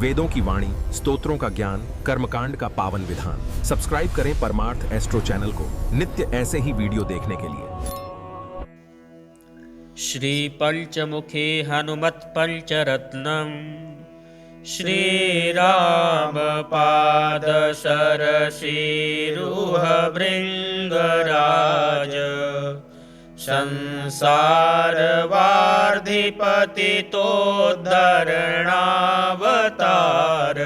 वेदों की वाणी, स्तोत्रों का ज्ञान, कर्मकांड का पावन विधान। सब्सक्राइब करें परमार्थ एस्ट्रो चैनल को नित्य ऐसे ही वीडियो देखने के लिए। श्री पंचमुखे हनुमत पंचरत्नम श्रीराम पाद सरसीरुह भृंगराज संसार वार्धिपतितोद्धरणावतार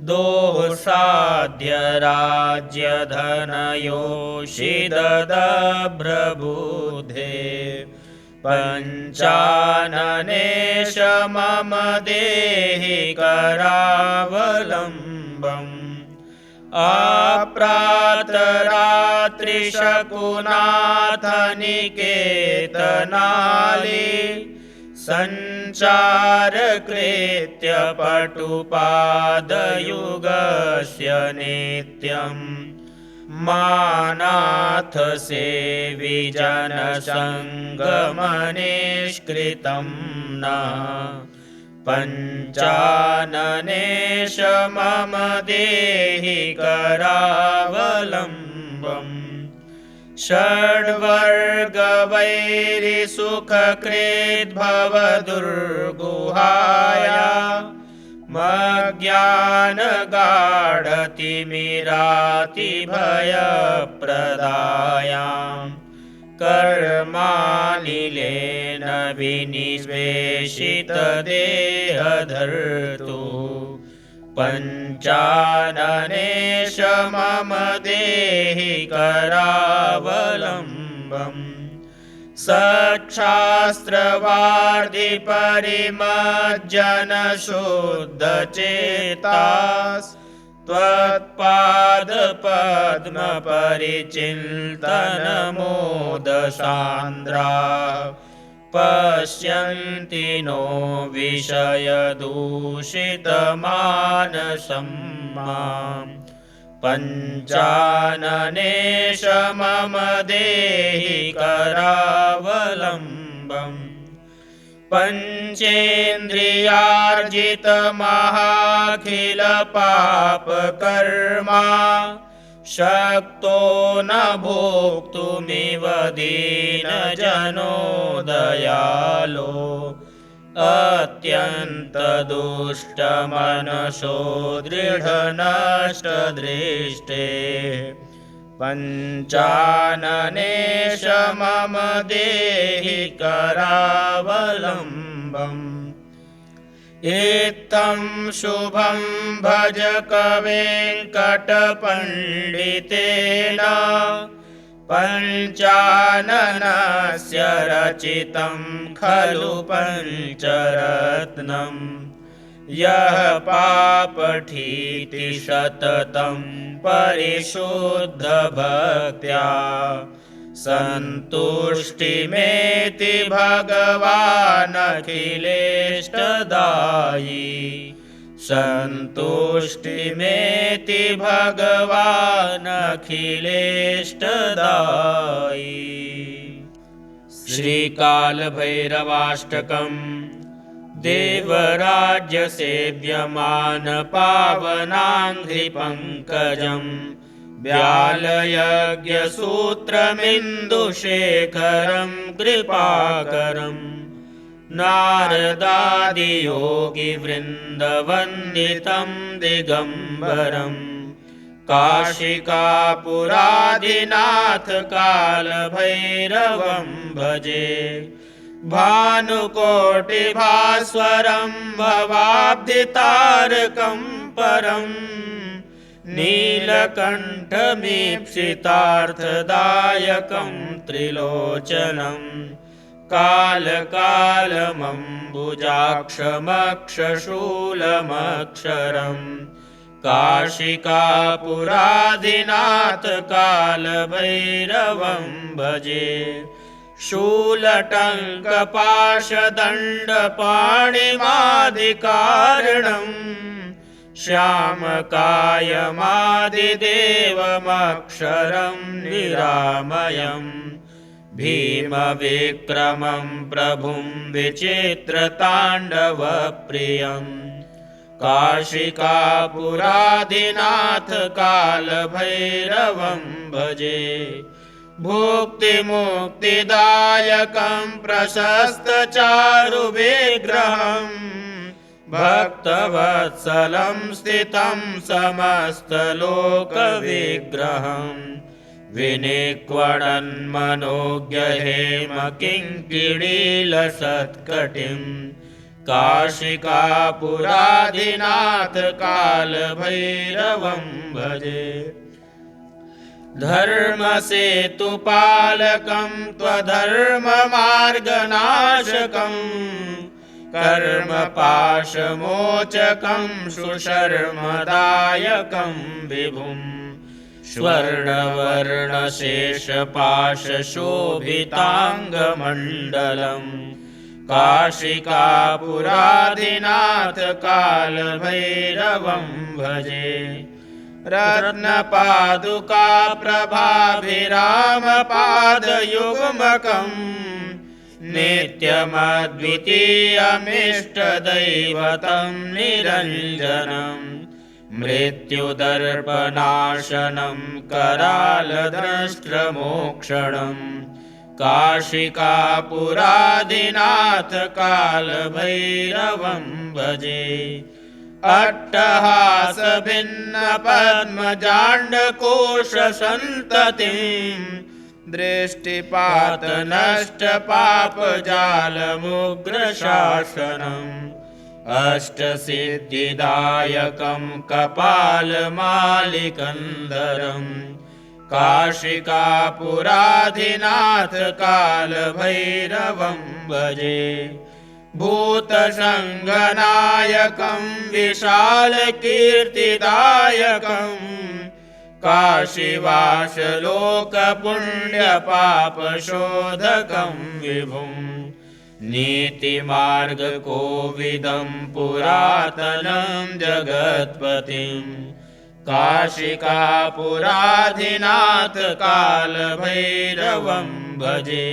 दोसाध्य राज्य धनयोषिददभ्रबुधे पंचाननेश मम देहि करावलम्बम् आप्रातरात्रिशकुनाथ निकेतनाली संचारकृत्य पटुपादयुगस्य नित्यम् मानाथ सेवि जनसङ्गमनिष्कृतं नः पंचाननेश मम देहि करावलम्बम् षड्वर्गवैरिसुखकृद्भवदुर्गुहाया मज्ञानगाढतिमिरातिभयप्रदायां कर्मालिलेन विनिवेशितदेहधर्तु पंचाननेश मम देहि करावलम्बम् सच्छास्त्रवार्धिपरिमज्जनशुद्धचेतास् त्वत्पादपद्मपरिचिन्तनमोदसान्द्रा पश्यन्ति नो विषयदूषितमानसं माम् पंचाननेश मम देहि करावलम्बम् पंचेन्द्रियार्जितमहाखिलपापकर्मा शक्तो न भोक्तुमिव दीनजनो दयालो अत्यन्तदुष्टमनसो दृढनष्टदृष्टे पंचाननेश मम देहि करावलम्बम् इत्थं शुभं भज कवेङ्कटपण्डितेन पंचाननस्य रचितं खलु पंचरत्नम् यः पापठीति सततं परिशुद्धभक्त्या सन्तुष्टिमेति भगवान् अखिलेष्टदायी सन्तुष्टिमेति भगवान् अखिलेष्टदायी। श्रीकालभैरवाष्टकम् देवराज्यसेव्यमान पावनाङ्घ्रिपङ्कजम् व्यालयज्ञसूत्रमिन्दुशेखरं कृपाकरम् नारदादियोगिवृन्दवन्दितं दिगम्बरम् काशिकापुरादिनाथ कालभैरवं भजे भानुकोटिभास्वरं भवाब्धितारकं परम् नीलकण्ठमीप्सितार्थदायकं त्रिलोचनं कालकालमम्बुजाक्षमक्षशूलमक्षरम् काशिकापुरादिनाथ कालभैरवं भजे शूलटङ्कपाशदण्डपाणिमादिकारणम् श्यामकायमादिदेवमक्षरं निरामयम् भीमविक्रमं प्रभुं विचित्रताण्डवप्रियम् काशिकापुरादिनाथ कालभैरवं भजे। भुक्तिमुक्तिदायकं प्रशस्तचारुविग्रहं भक्तवत्सलं स्थितं समस्तलोकविग्रहं विनिक्वणन्मनोज्ञहेमकिङ्किणीलसत्कटिं काशिकापुरादिनाथ कालभैरवं भजे। धर्मसेतुपालकं त्वधर्ममार्गनाशकं कर्मपाशमोचकं सुशर्मदायकं विभुं स्वर्णवर्णशेषपाशशोभिताङ्गमण्डलं काशिकापुरादिनाथ कालभैरवं भजे। रत्नपादुका प्रभाभिरामपादयुग्मकं नित्यमद्वितीयमिष्टदैवतं निरञ्जनं मृत्युदर्पनाशनं करालदंष्ट्रमोक्षणं काशिकापुरादिनाथ कालभैरवं भजे। अट्टहासभिन्नपद्मजाण्डकोशसन्ततिं दृष्टिपातनष्टपापजालमुग्रशासनम् अष्टसिद्धिदायकं कपालमालिकन्दरं काशिकापुरादिनाथ कालभैरवं भजे। भूतसङ्गनायकं विशालकीर्तिदायकं काशीवासलोकपुण्यपापशोधकं विभुं नीतिमार्गकोविदं पुरातनं जगत्पतिं काशिकापुरादिनाथ कालभैरवं भजे।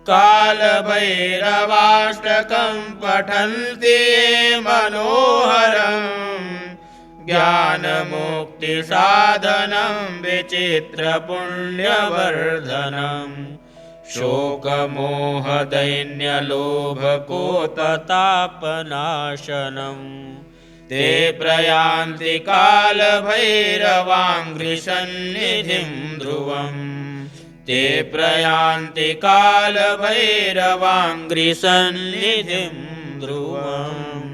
कालभैरवाष्टकं पठन्ति ये मनोहरं ज्ञानमुक्तिसाधनं विचित्रपुण्यवर्धनं शोकमोहदैन्यलोभकोततापनाशनं ते प्रयान्ति कालभैरवाङ्घ्रिसन्निधिं ध्रुवम् ते प्रयान्ति कालभैरवाङ्घ्रिसन्निधिं ध्रुवम्।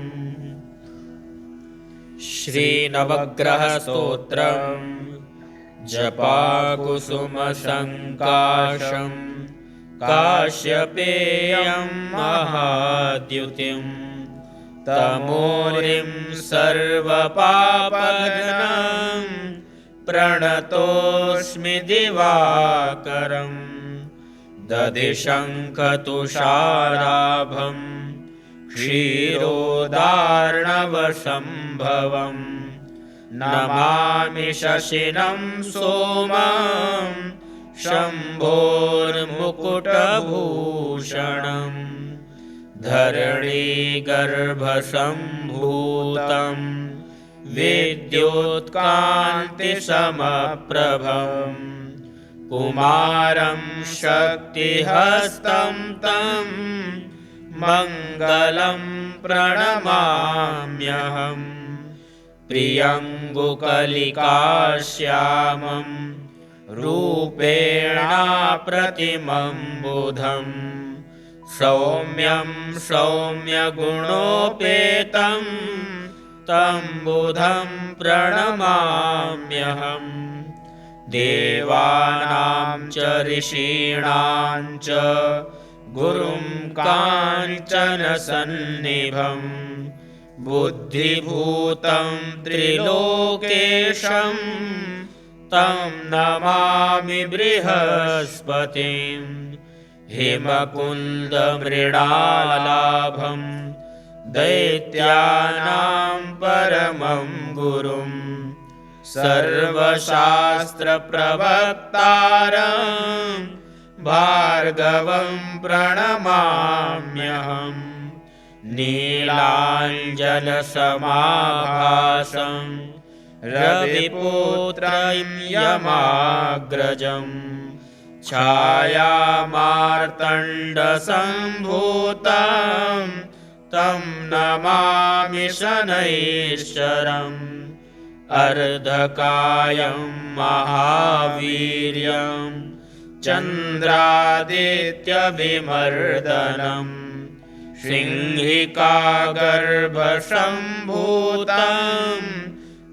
श्रीनवग्रहस्तोत्रम् जपाकुसुमसङ्काशं काश्यपेयं महाद्युतिं तमोरिं सर्वपापघ्नं प्रणतोऽस्मि दिवाकरं दधिशङ्खतुषाराभं क्षीरोदार्णवसम्भवं नमामि शशिनं सोमं शम्भोर्मुकुटभूषणं धरणीगर्भसम्भूतं विद्युत्कान्तिसमप्रभं कुमारं शक्तिहस्तं तं मङ्गलं प्रणमाम्यहम् प्रियङ्गुकलिकाश्यामं रूपेणाप्रतिमं बुधं सौम्यं सौम्यगुणोपेतं तं बुधं प्रणमाम्यहम् देवानां च ऋषीणां च गुरुं काञ्चनसन्निभं बुद्धिभूतं त्रिलोकेशं तं नमामि बृहस्पतिं हिमकुन्दमृणालाभं दैत्यानां परमं गुरुं सर्वशास्त्रप्रवक्तारं भार्गवं प्रणमाम्यहम् नीलाञ्जनसमाभासं रविपुत्रं यमाग्रजं छायामार्तण्डसम्भूतं तं नमामि शनैश्चरम् अर्धकायं महावीर्यं चन्द्रादित्यविमर्दनम् सिंहिकागर्भसम्भूतं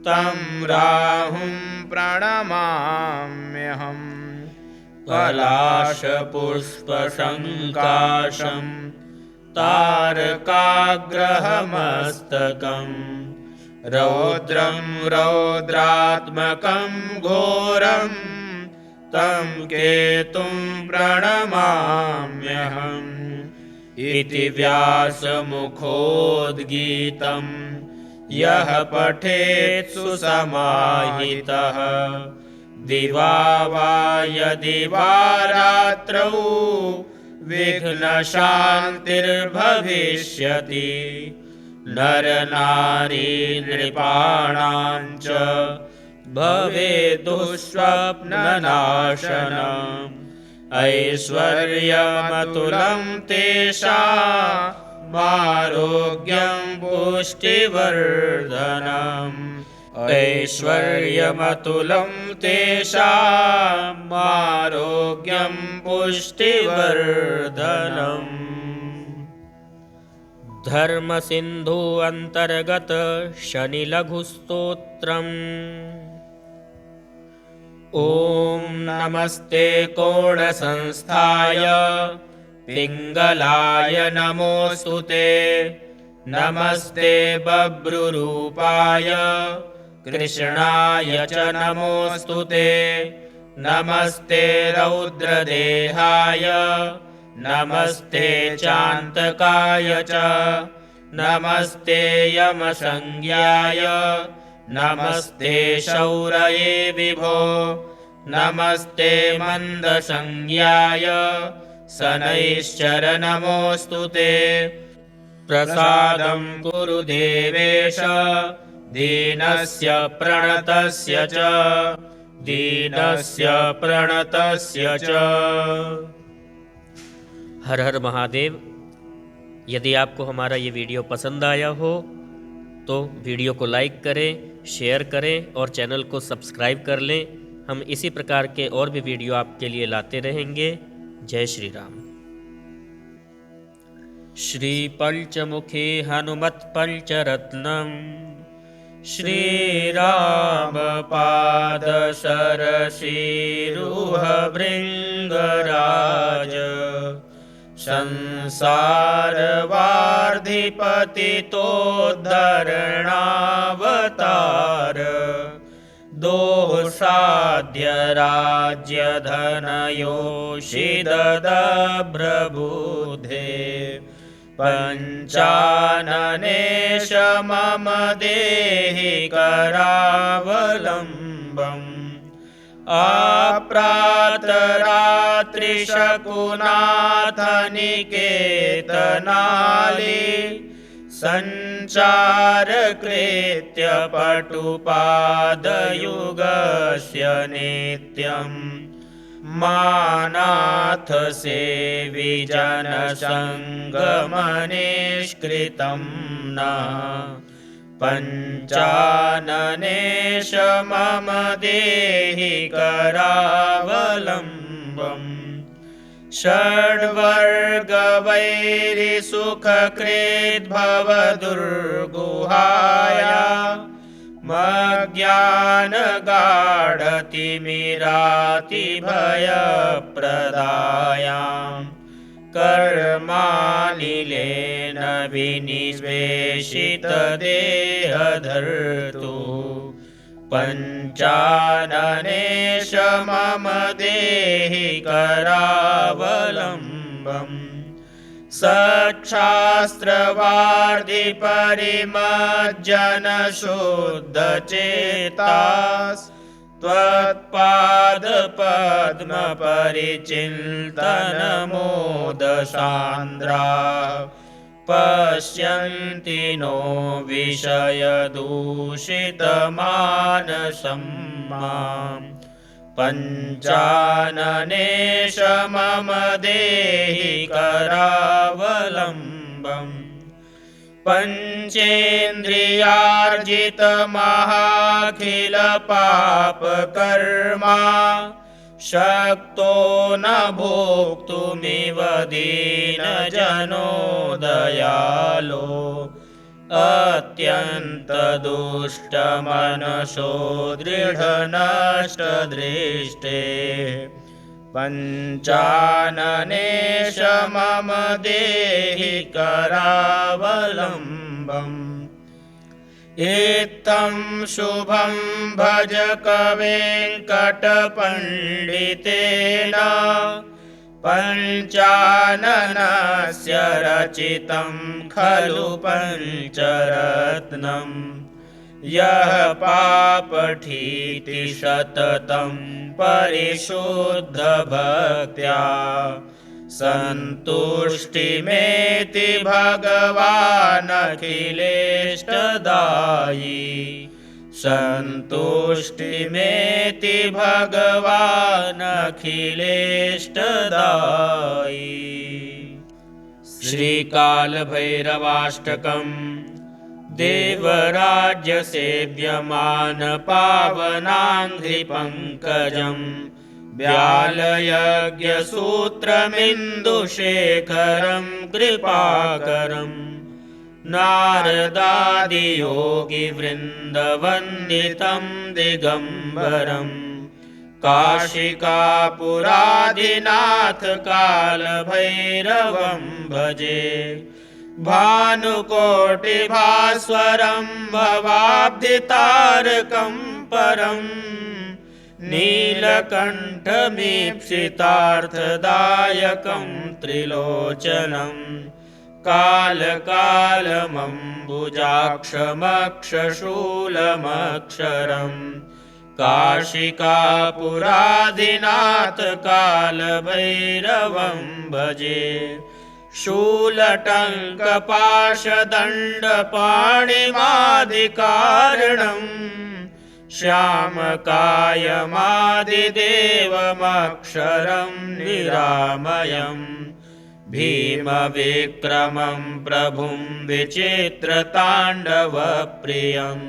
तं राहुं प्रणमाम्यहम् पलाशपुष्पसङ्काशं तारकाग्रहमस्तकम् रौद्रं रौद्रात्मकं घोरं तं केतुं प्रणमाम्यहम् इति व्यासमुखोद्गीतं यः पठेत् सुसमाहितः दिवा वा यदि वा रात्रौ विघ्नशान्तिर्भविष्यति नरनारी नृपाणां च भवेदुःस्वप्ननाशनम् ऐश्वर्यमतुलं तेषामारोग्यं पुष्टिवर्धनम् ऐश्वर्यमतुलं तेषामारोग्यं पुष्टिवर्धनम्। धर्मसिन्धु अन्तर्गत शनिलघुस्तोत्रम्। ॐ नमस्ते कोणसंस्थाय पिङ्गलाय नमोऽस्तु ते। नमस्ते बभ्रुरूपाय कृष्णाय च नमोऽस्तु ते। नमस्ते रौद्रदेहाय नमस्ते चान्तकाय च। नमस्ते यमसंज्ञाय नमस्ते शौरये विभो। नमस्ते मन्दसंज्ञाय शनैश्चर नमोऽस्तु ते। प्रसादं कुरु देवेश दीनस्य प्रणतस्य च दीनस्य प्रणतस्य च। हर हर महादेव। यदि आपको हमारा ये वीडियो पसंद आया हो तो वीडियो को लाइक करें, शेयर करें और चैनल को सब्सक्राइब कर लें। हम इसी प्रकार के और भी वीडियो आपके लिए लाते रहेंगे। जय श्री राम। श्री पंचमुखी हनुमत पंचरत्नम श्रीराम पाद सरसीरुह भृंगराज संसार वार्धिपतितोद्धरणावतार। दोसाध्य राज्य धनयोषिदभ्रबुधे। पंचाननेश मम देहि करावलम्बम्। आप्रातरात्रिशकुनाथनिकेतनाली सञ्चारकृत्य पटुपादयुगस्य नित्यम्। मानाथ सेवि जनसङ्गमनिष्कृतं न। पंचाननेश मम देहि करावलम्बम्। षड्वर्गवैरिसुखकृद्भवदुर्गुहाया मज्ञानगाढतिमिरातिभयप्रदायां। कर्मानिलेन विनिवेशितदेहधर्तु। पंचाननेश मम देहि करावलम्बम्। सच्छास्त्रवार्धिपरिमज्जनशुद्धचेतास्। त्वत्पादपद्मपरिचिन्तनमोदसान्द्रा। पश्यन्ति नो विषयदूषितमानसं माम् पञ्चाननेश मम देहि करावलम्बम् पञ्चेन्द्रियार्जितमहाखिलपापकर्मा शक्तो न भोक्तुमिव दीनजनो दयालो अत्यन्तदुष्टमनसो दृढनष्टदृष्टे पञ्चाननेश मम देहि करावलम्बम् इत्थं शुभं भजकवेङ्कटपण्डितेन पञ्चाननस्य रचितं खलु पञ्चरत्नम् यः पापठीति सततं परिशुद्धभक्त्या सन्तुष्टिमेति भगवानखिलेष्टदायी सन्तुष्टिमेति भगवानखिलेष्टदायी। श्रीकालभैरवाष्टकम् देवराज्यसेव्यमानपावनाङ्घ्रिपङ्कजम् व्यालयज्ञसूत्रमिन्दुशेखरं कृपाकरम् नारदादियोगिवृन्दवन्दितं दिगम्बरम् काशिकापुरादिनाथकालभैरवं भजे भानुकोटिभास्वरं भवाब्धितारकं परम् नीलकण्ठमीप्सितार्थदायकं त्रिलोचनम् कालकालमम्बुजाक्षमक्षशूलमक्षरम् काशिकापुरादिनाथकालभैरवं भजे शूलटङ्कपाशदण्डपाणिमादिकारणम् श्यामकायमादिदेवमक्षरं निरामयम् भीमविक्रमं प्रभुं विचित्रताण्डवप्रियम्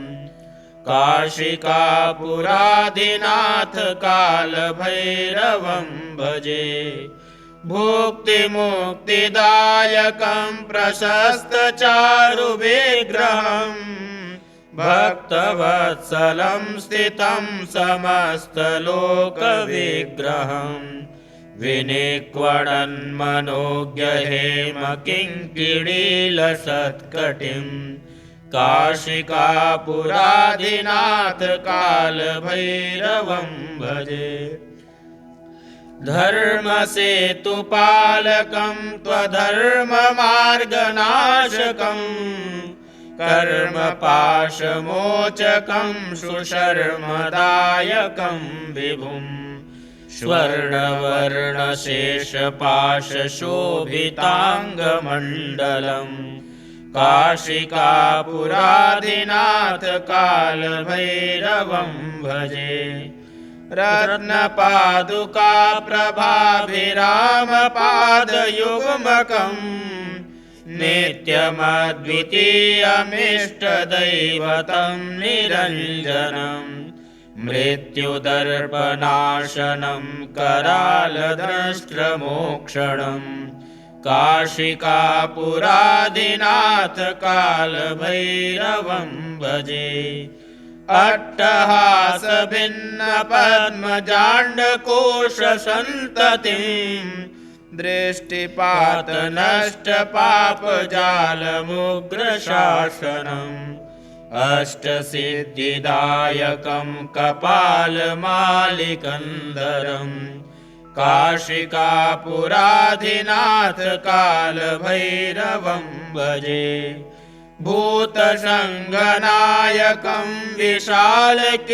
काशिकापुरादिनाथकालभैरवं भजे भुक्तिमुक्तिदायकं प्रशस्तचारुविग्रहम् भक्तवत्सलं स्थितं समस्तलोकविग्रहम् विनिक्वणन्मनोज्ञहेमकिङ्किणीलसत्कटिम् काशिकापुरादिनाथकालभैरवं भजे धर्मसेतुपालकं त्वधर्ममार्गनाशकम् कर्मपाशमोचकं सुशर्मदायकं विभुम् स्वर्णवर्णशेषपाशशोभिताङ्गमण्डलम् काशिकापुरादिनाथकालभैरवं भजे रत्नपादुकाप्रभाभिरामपादयुग्मकम् नित्यमद्वितीयमिष्टदैवतं निरञ्जनम् मृत्युदर्पनाशनं करालद्रष्ट्रमोक्षणम् काशिकापुरादिनाथकालभैरवं भजे अट्टहासभिन्नपद्मजाण्डकोशसन्ततिम् दृष्टिपातनष्टपापजालमुग्रशासनम् अष्टसिद्धिदायकं कपालमालिकन्दरम् काशिकापुरादिनाथकालभैरवं भजे भूतसङ्गनायकं विशालकीर्तिदायकम्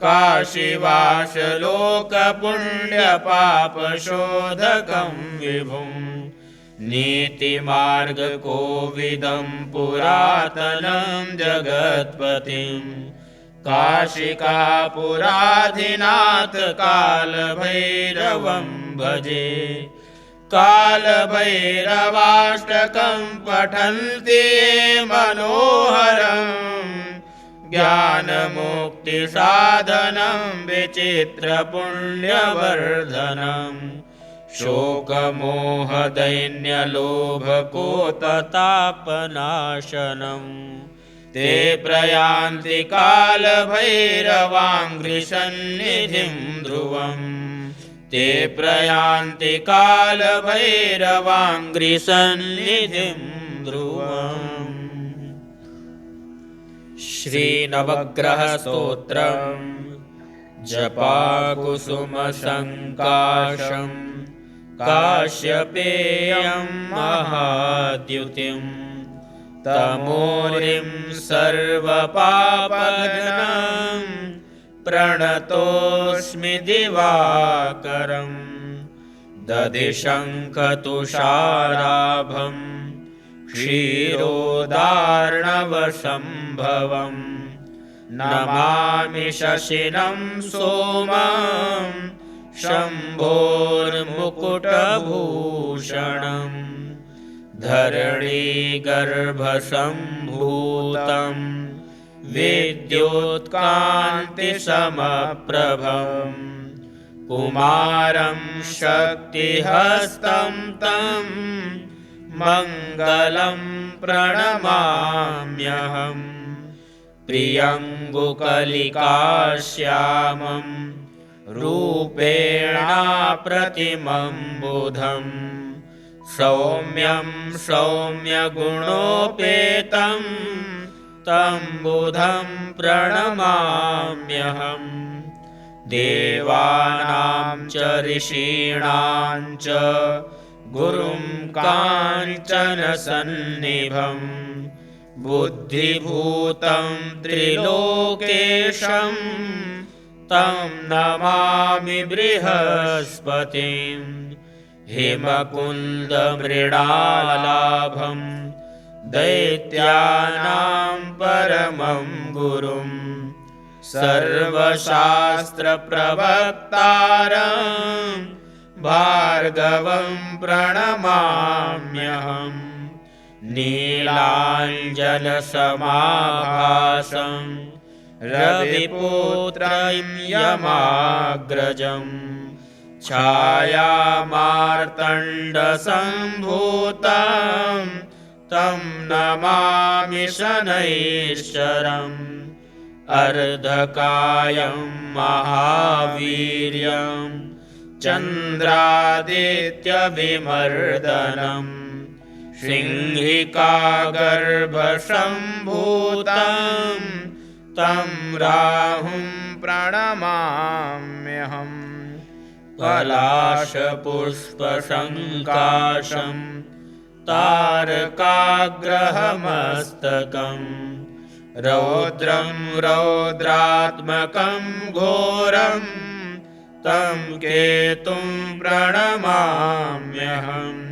काशीवासलोकपुण्यपापशोधकं विभुम् नीतिमार्गकोविदं पुरातनं जगत्पतिं काशिकापुराधिनाथ कालभैरवं भजे। कालभैरवाष्टकं पठन्ति ये मनोहरम् ज्ञानमुक्तिसाधनं विचित्रपुण्यवर्धनम् शोकमोहदैन्यलोभकोततापनाशनम् ते प्रयान्ति कालभैरवाङ्घ्रिसन्निधिं ध्रुवम् ते प्रयान्ति कालभैरवाङ्घ्रिसन्निधिं ध्रुवम्। श्रीनवग्रहस्तोत्रम् जपाकुसुमसङ्काशम् काश्यपेयं महाद्युतिं तमोरिं सर्वपापघ्नं प्रणतोऽस्मि दिवाकरं दधिशङ्खतुषाराभं क्षीरोदार्णवसम्भवं नमामि शशिनं सोमं शम्भोर्मुकुटभूषणं धरणीगर्भसम्भूतं विद्योत्कान्तिसमप्रभं कुमारं शक्तिहस्तं तं मङ्गलं प्रणमाम्यहम् प्रियङ्गुकलिकाश्यामं रूपेणाप्रतिमं बुधं सौम्यं सौम्यगुणोपेतं तं बुधं प्रणमाम्यहम् देवानां च ऋषीणां च गुरुं काञ्चनसन्निभं बुद्धिभूतं त्रिलोकेशं तं नमामि बृहस्पतिं हिमकुन्दमृणालाभं दैत्यानां परमं गुरुं सर्वशास्त्रप्रवक्तारं भार्गवं प्रणमाम्यहम् नीलाञ्जनसमाभासं रविपुत्रं यमाग्रजं छायामार्तण्डसम्भूतं तं नमामि शनैश्चरम् अर्धकायं महावीर्यं चन्द्रादित्यविमर्दनम् सिंहिकागर्भसम्भूतं तं राहुं प्रणमाम्यहम् पलाशपुष्पसङ्काशं तारकाग्रहमस्तकं रौद्रं रौद्रात्मकं घोरं तं केतुं प्रणमाम्यहम्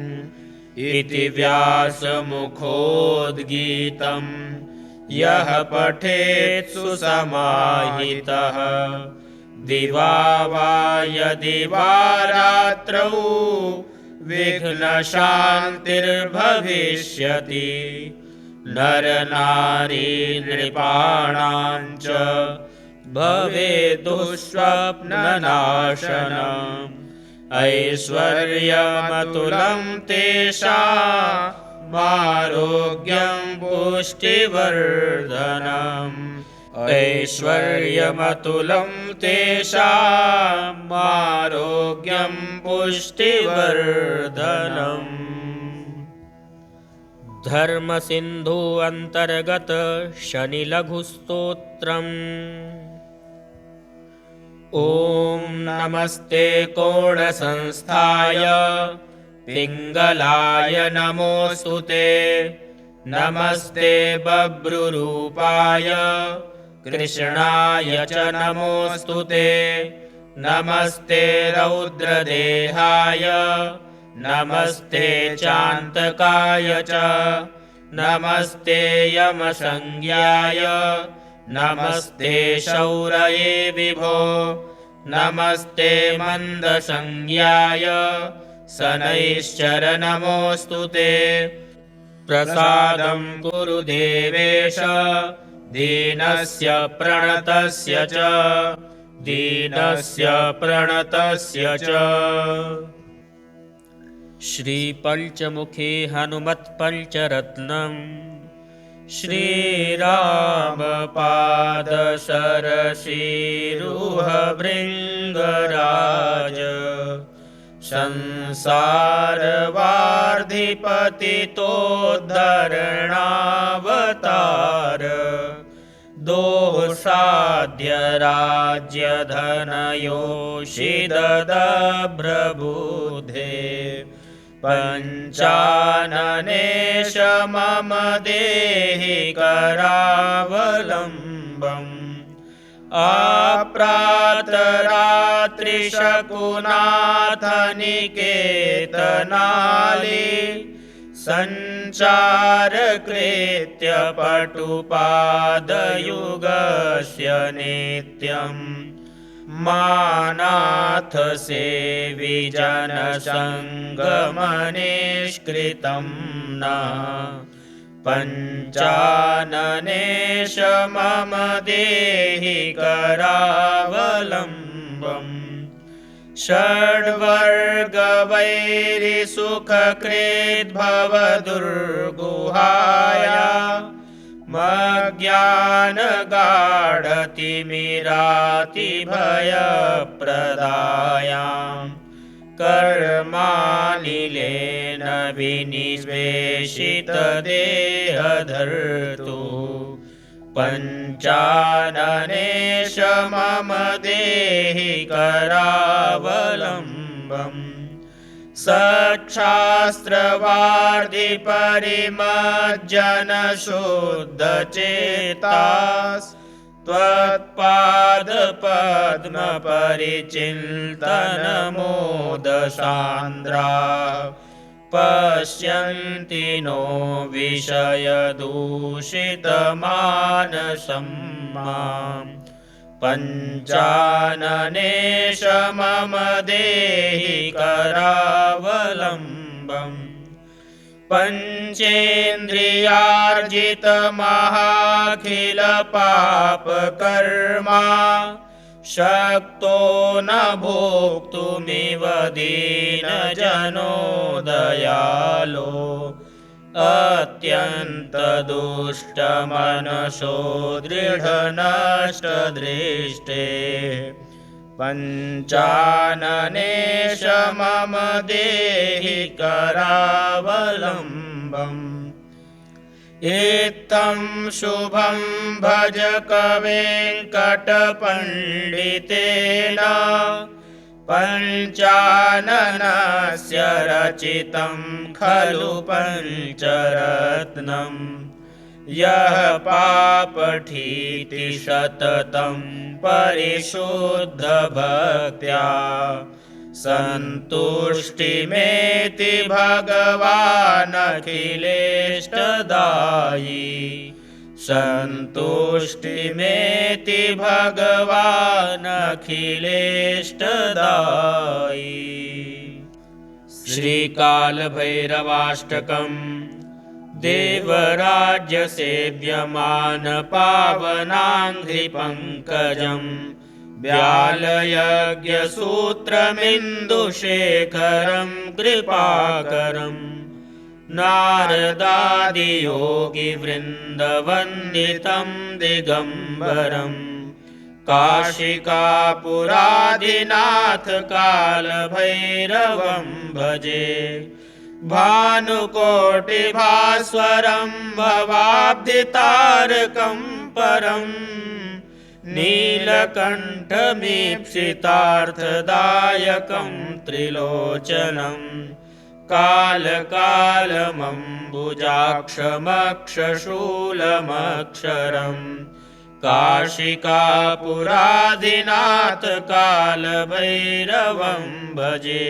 इति व्यासमुखोद्गीतं यः पठेत् सुसमाहितः दिवा वा यदि वा रात्रौ विघ्नशान्तिर्भविष्यति नरनारी नृपाणां च भवेत् दुःस्वप्ननाशनम् ऐश्वर्यमतुलं तेषामारोग्यं पुष्टिवर्धनम् ऐश्वर्यमतुलं तेषामारोग्यं पुष्टिवर्धनम्। धर्मसिन्धु अन्तर्गत शनिलघुस्तोत्रम्। ॐ नमस्ते कोणसंस्थाय पिङ्गलाय नमोऽस्तुते नमस्ते बभ्रुरूपाय कृष्णाय च नमोऽस्तुते नमस्ते रौद्रदेहाय नमस्ते चान्तकाय च नमस्ते यमसंज्ञाय नमस्ते शौरये विभो नमस्ते मन्दसंज्ञाय शनैश्चर नमोऽस्तु ते प्रसादं कुरु देवेश दीनस्य प्रणतस्य च श्रीपञ्चमुखे हनुमत्पञ्चरत्नम् श्रीरामपादशरशिरुहभृङ्गराज संसारवार्धिपतितोद्धरणावतार दोषाद्य राज्यधनयोषिददभ्रबुधे पञ्चाननेश मम देहि करावलम्बम् आप्रातरात्रिशकुनाथनिकेतनाली सञ्चारकृत्य पटुपादयुगस्य नित्यम् मानाथ सेवि जनसङ्गमनिष्कृतं न पञ्चाननेश मम देहि करावलम्बम् षड्वर्गवैरिसुखकृद्भवदुर्गुहाया मज्ञानगाढतिमिरातिभयप्रदायां कर्मालिलेन विनिवेशितदेहधर्तु पञ्चाननेश मम देहि करावलम्बम् सच्छास्त्रवार्धिपरिमज्जनशुद्धचेतास् त्वत्पादपद्मपरिचिन्तनमोदसान्द्रा पश्यन्ति नो विषयदूषितमानसं माम् पञ्चाननेश मम देहि करावलम्बम् पञ्चेन्द्रियार्जितमहाखिलपापकर्मा शक्तो न भोक्तुमिव दीनजनो दयालो अत्यन्तदुष्टमनसो दृढनष्टदृष्टे पञ्चाननेश मम देहि करावलम्बम् इत्थं शुभं भज कवेङ्कटपण्डितेन पञ्चाननस्य रचितं खलु पञ्चरत्नम् यः पापठीति सततं परिशुद्धभक्त्या सन्तुष्टिमेति भगवानखिलेष्टदायी सन्तुष्टिमेति भगवानखिलेष्टदायी श्रीकालभैरवाष्टकम् देवराज्यसेव्यमानपावनाङ्घ्रिपङ्कजम् व्यालयज्ञसूत्रमिन्दुशेखरं कृपाकरम् नारदादियोगिवृन्दवन्दितं दिगम्बरम् काशिकापुरादिनाथकालभैरवं भजे भानुकोटिभास्वरं भवाब्धितारकं परम् नीलकण्ठमीप्सितार्थदायकं त्रिलोचनं कालकालमम्बुजाक्षमक्षशूलमक्षरम् काशिकापुरादिनाथकालभैरवं भजे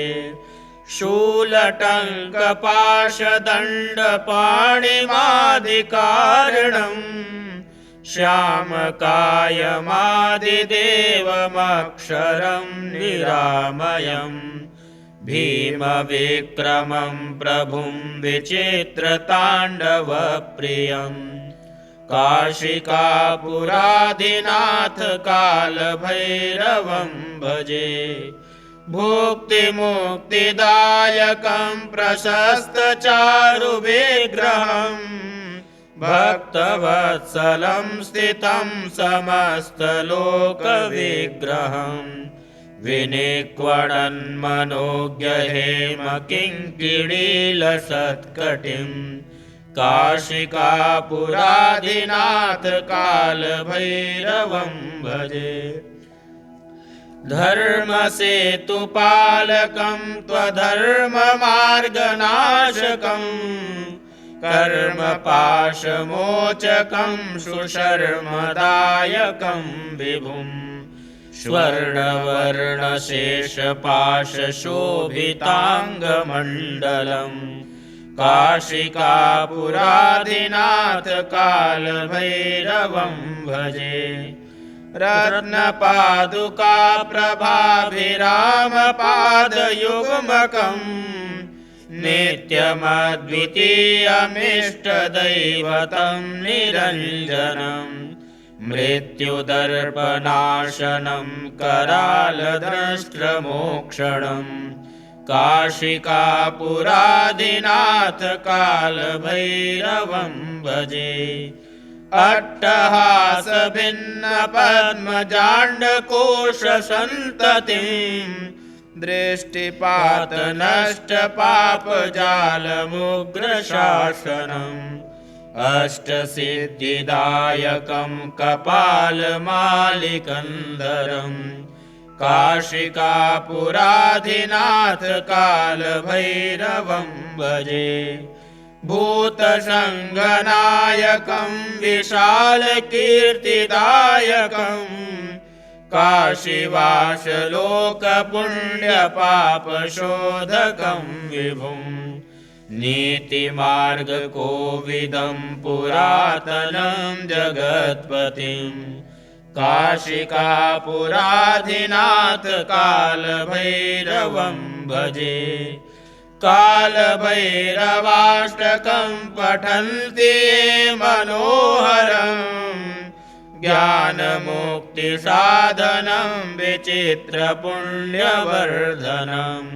शूलटङ्कपाशदण्डपाणिमादिकारणम् श्यामकायमादिदेवमक्षरं निरामयम् भीमविक्रमं प्रभुं विचित्रताण्डवप्रियम् काशिकापुराधिनाथ कालभैरवं भजे भुक्तिमुक्तिदायकं प्रशस्तचारुविग्रहम् भक्तवत्सलं स्थितं समस्तलोकविग्रहम् विनिक्वणन्मनोज्ञहेमकिङ्किणीलसत्कटिं काशिकापुराधिनाथ कालभैरवं भजे धर्मसेतुपालकं त्वधर्ममार्गनाशकम् कर्मपाशमोचकं सुशर्मदायकं विभुम् स्वर्णवर्णशेषपाशशोभिताङ्गमण्डलम् काशिकापुराधिनाथ कालभैरवं भजे रत्नपादुकाप्रभाभिरामपादयुग्मकम् नित्यमद्वितीयमिष्टदैवतं निरञ्जनम् मृत्युदर्पनाशनं करालदंष्ट्रमोक्षणम् काशिकापुराधिनाथ कालभैरवं भजे अट्टहासभिन्नपद्मजाण्डकोशसन्ततिं दृष्टिपातनष्टपापजालमुग्रशासनम् अष्टसिद्धिदायकं कपालमालिकन्दरम् काशिकापुराधिनाथ कालभैरवं भजे भूतसङ्गनायकं विशालकीर्तिदायकम् काशीवासलोकपुण्यपापशोधकं विभुम् नीतिमार्गकोविदं पुरातनं जगत्पतिम् काशिकापुराधिनाथ कालभैरवं भजे कालभैरवाष्टकं पठन्ति ये मनोहरम् ज्ञानमुक्तिसाधनं विचित्रपुण्यवर्धनम्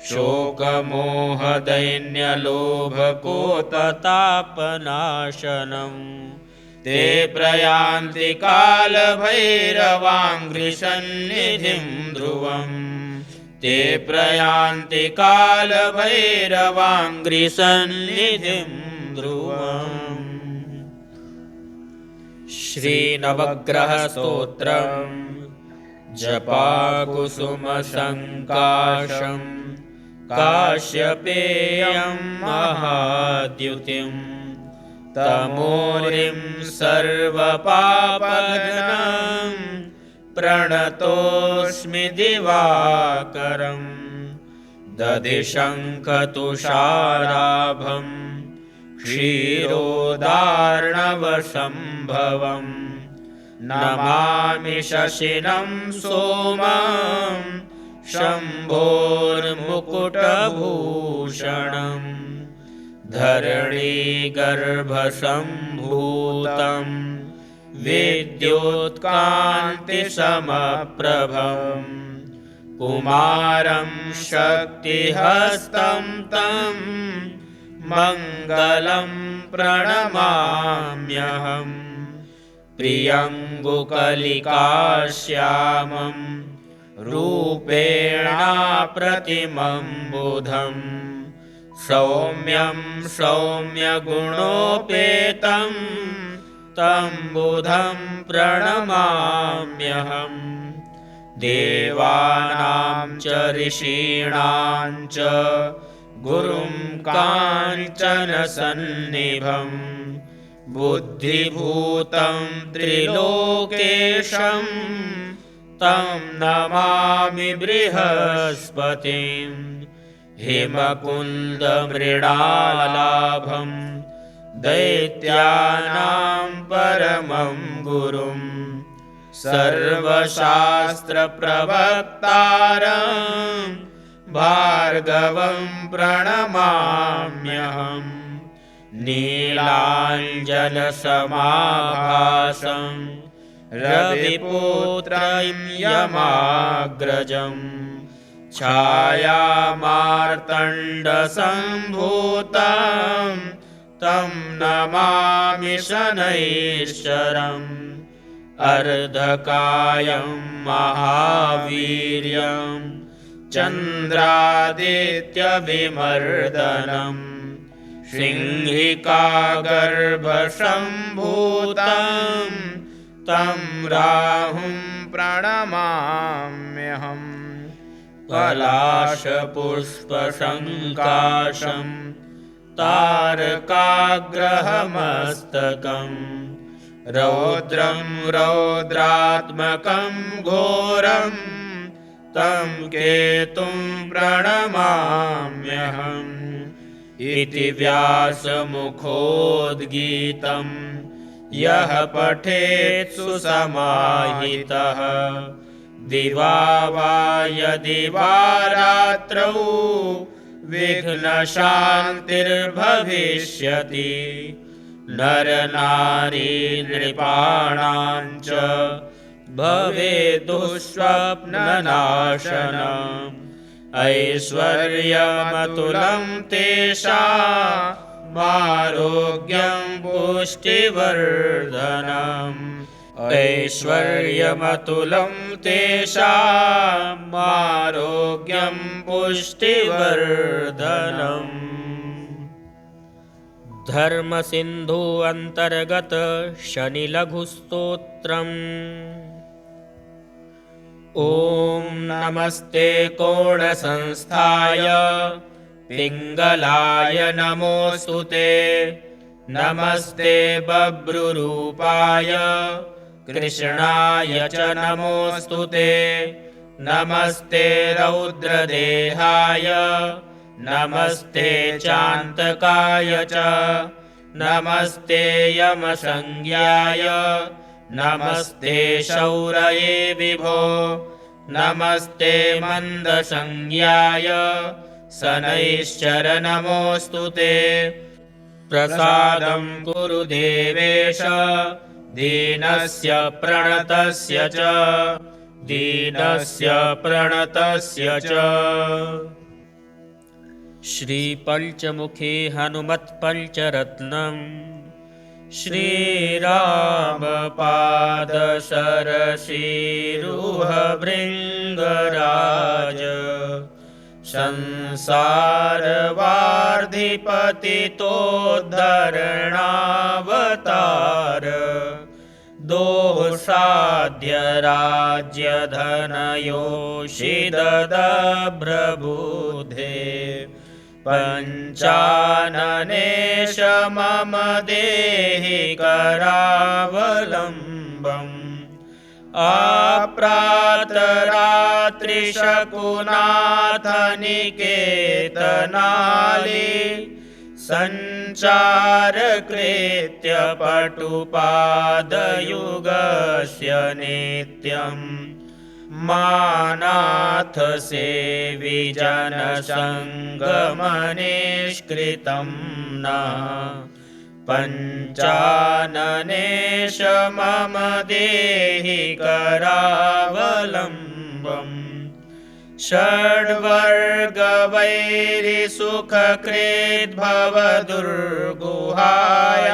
शोकमोहदैन्यलोभकोततापनाशनम् ते प्रयान्ति कालभैरवाङ्घ्रिसन्निधिं ध्रुवम् ते प्रयान्ति कालभैरवाङ्घ्रिसन्निधिं ध्रुवम् श्रीनवग्रहस्तोत्रम् जपाकुसुमसङ्काशम् काश्यपेयं महाद्युतिम् तमोरिं सर्वपापघ्नं प्रणतोऽस्मि दिवाकरं दधिशङ्खतुषाराभं क्षीरोदार्णवसम्भवम् नमामि शशिनं सोमं शम्भोर्मुकुटभूषणम् धरणीगर्भसम्भूतं विद्युत्कान्तिसमप्रभं कुमारं शक्तिहस्तं तं मङ्गलं प्रणमाम्यहम् प्रियङ्गुकलिकाश्यामं रूपेणाप्रतिमं बुधम् सौम्यं सौम्यगुणोपेतं तं बुधं प्रणमाम्यहम् देवानां च ऋषीणां च गुरुं काञ्चनसन्निभं बुद्धिभूतं त्रिलोकेशं तं नमामि बृहस्पतिम् हिमकुन्दमृणालाभं दैत्यानां परमं गुरुं सर्वशास्त्रप्रवक्तारं भार्गवं प्रणमाम्यहम् नीलाञ्जनसमाभासं रविपुत्रं यमाग्रजम् छायामार्तण्डसम्भूतं तं नमामि शनैश्चरम् अर्धकायं महावीर्यं चन्द्रादित्यविमर्दनम् सिंहिकागर्भसम्भूतं तं राहुं प्रणमाम्यहम् पलाशपुष्पसङ्काशं तारकाग्रहमस्तकं रौद्रं रौद्रात्मकं घोरं तं केतुं प्रणमाम्यहम् इति व्यासमुखोद्गीतं यः पठेत् सुसमाहितः दिवा वा यदि वा रात्रौ विघ्नशान्तिर्भविष्यति नरनारी नृपाणां च भवेदुःस्वप्ननाशनम् ऐश्वर्यमतुलं तेषामारोग्यं पुष्टिवर्धनम् ऐश्वर्यमतुलं तेषामारोग्यं पुष्टिवर्धनम्। धर्मसिन्धु अन्तर्गत शनिलघुस्तोत्रम्। ॐ नमस्ते कोणसंस्थाय पिङ्गलाय नमोऽस्तु ते नमस्ते बभ्रुरूपाय कृष्णाय च नमोऽस्तु ते नमस्ते रौद्रदेहाय नमस्ते चान्तकाय च नमस्ते यमसंज्ञाय नमस्ते शौरये विभो नमस्ते मन्दसंज्ञाय शनैश्चर नमोऽस्तु ते प्रसादं कुरु देवेश दीनस्य प्रणतस्य च दीनस्य प्रणतस्य च। श्रीपञ्चमुखे हनुमत्पञ्चरत्नम् श्रीरामपादसरसीरुहभृङ्गराज संसारवार्धिपतितोद्धरणावतार दोसाध्य राज्यधनयोषिददभ्रबुधे पञ्चाननेश मम देहि करावलम्बम् आप्रातरात्रिशकुनाथनिकेतनाले सञ्चारकृत्य पटुपादयुगस्य नित्यम् मानाथ सेवि जनसङ्गमनिष्कृतं न पञ्चाननेश मम देहि करावलम्बम् षड्वर्गवैरिसुखकृद्भवदुर्गुहाय